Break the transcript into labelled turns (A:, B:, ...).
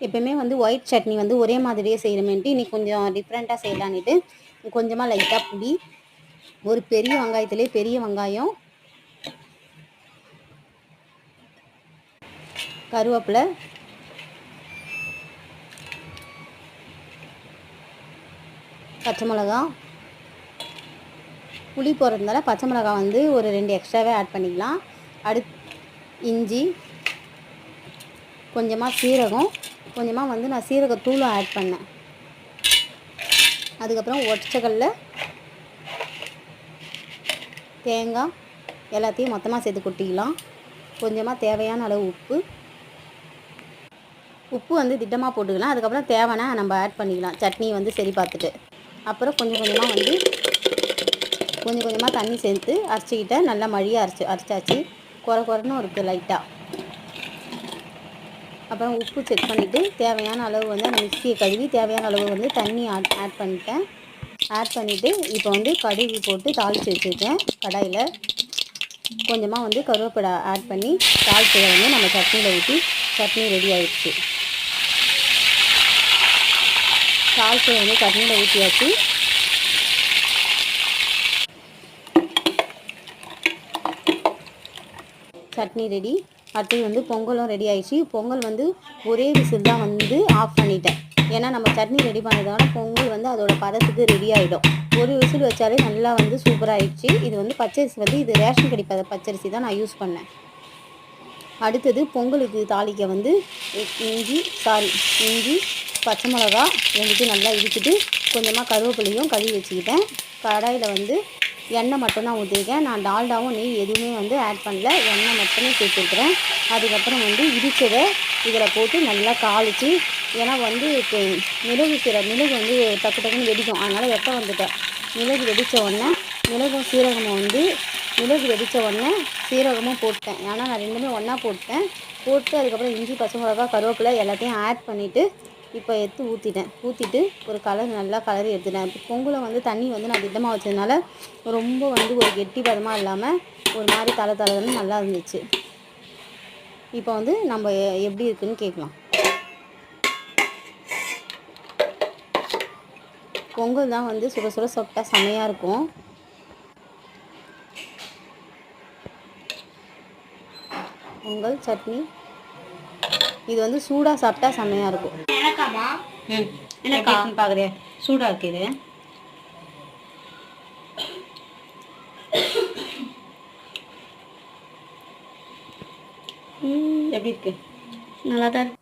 A: எப்பயுமே வந்து ஒயிட் சட்னி வந்து ஒரே மாதிரியே செய்கிறமேன்ட்டு இன்றைக்கி கொஞ்சம் டிஃப்ரெண்ட்டாக செய்யலான்ட்டு கொஞ்சமாக லைட்டாக புளி, ஒரு பெரிய வெங்காயத்திலே பெரிய வெங்காயம், கருவேப்பிலை, பச்சை மிளகா, புளி போடுறதுனால பச்சை மிளகா வந்து ஒரு 2 எக்ஸ்ட்ராவே ஆட் பண்ணிக்கலாம். இஞ்சி, கொஞ்சமாக சீரகம், கொஞ்சமாக வந்து நான் சீரகத்தூளும் ஆட் பண்ணேன். அதுக்கப்புறம் ஒற்றைக்கல்ல, தேங்காய் எல்லாத்தையும் மொத்தமாக சேர்த்து கொட்டிக்கலாம். கொஞ்சமாக தேவையான அளவு உப்பு வந்து திட்டமாக போட்டுக்கலாம். அதுக்கப்புறம் தேவைன்னா நம்ம ஆட் பண்ணிக்கலாம், சட்னி வந்து சரி பார்த்துட்டு. அப்புறம் கொஞ்சம் கொஞ்சமாக தண்ணி சேர்த்து அரைச்சிக்கிட்டேன். நல்லா மழியாக அரைச்சாச்சு. குறன்னு இருக்குது லைட்டாக. அப்புறம் உப்பு செக் பண்ணிவிட்டு தேவையான அளவு வந்து அந்த மிக்சியை கழுவி தேவையான அளவு வந்து தண்ணி ஆட் பண்ணிட்டேன். ஆட் பண்ணிவிட்டு இப்போ வந்து கடுகு போட்டு தாளித்து வச்சுருக்கேன். கடாயில் கொஞ்சமாக வந்து கருவேப்பிலை ஆட் பண்ணி தாளிச்சதை வந்து நம்ம சட்னியில் ஊற்றி சட்னி ரெடி ஆகிடுச்சு. தாளிச்சதை வந்து சட்னியில் ஊற்றியாச்சு. சட்னி ரெடி. அடுத்தது வந்து பொங்கலும் ரெடி ஆயிடுச்சு. பொங்கல் வந்து ஒரே விசில் தான் வந்து ஆஃப் பண்ணிட்டேன். ஏன்னா நம்ம சட்னி ரெடி பண்ணதால பொங்கல் வந்து அதோட பதத்துக்கு ரெடி ஆகிடும். ஒரு விசில் வச்சாலே நல்லா வந்து சூப்பராக ஆயிடுச்சு. இது வந்து பச்சரிசி வந்து இது ரேஷன் கடை பச்சரிசி தான் நான் யூஸ் பண்ணேன். அடுத்தது பொங்கலுக்கு தாளிக்க வந்து இஞ்சி, பச்சை மிளகா ரெண்டுத்தையும் நல்லா இடிச்சிட்டு கொஞ்சமாக கருவேப்பிலையும் கழுவி வச்சுக்கிட்டேன். கடாயில் வந்து எண்ணெய் மட்டும்தான் ஊற்றிருக்கேன். நான் டால்டாவும் நெய் எதுவுமே வந்து ஆட் பண்ணல, எண்ணெய் மட்டுமே சேர்த்துருக்குறேன். அதுக்கப்புறம் வந்து இடித்ததை இதில் போட்டு நல்லா தாளித்து, ஏன்னா வந்து இப்போ மிளகு வந்து டக்குன்னு வெடிக்கும், அதனால் வெட்ட வந்துட்டேன். மிளகு வெடித்த உடனே சீரகமும் போட்டேன். ஆனால் நான் ரெண்டுமே ஒன்றா போட்டு அதுக்கப்புறம் இஞ்சி, பச்சை மிளகா, கருவேப்பிலை எல்லாத்தையும் ஆட் பண்ணிவிட்டு இப்போ ஊற்றிட்டு ஒரு நல்லா கலரி எடுத்துட்டேன். இப்போ பொங்கலை வந்து தண்ணி வந்து நான் திட்டமாக வச்சதுனால ரொம்ப வந்து ஒரு கெட்டி பதமாக இல்லாமல் ஒரு மாதிரி தளன்னு நல்லா இருந்துச்சு. இப்போ வந்து நம்ம எப்படி இருக்குன்னு கேட்கலாம். பொங்கல் தான் வந்து சுட சுட சாப்பிட்டா செமையாக இருக்கும். பொங்கல் சட்னி இது வந்து சூடாக சாப்பிட்டா செமையாக இருக்கும். எனக்காமா பார்க்குறேன், சூடாக இருக்குது. எப்படி இருக்கு? நல்லா தான் இருக்கு.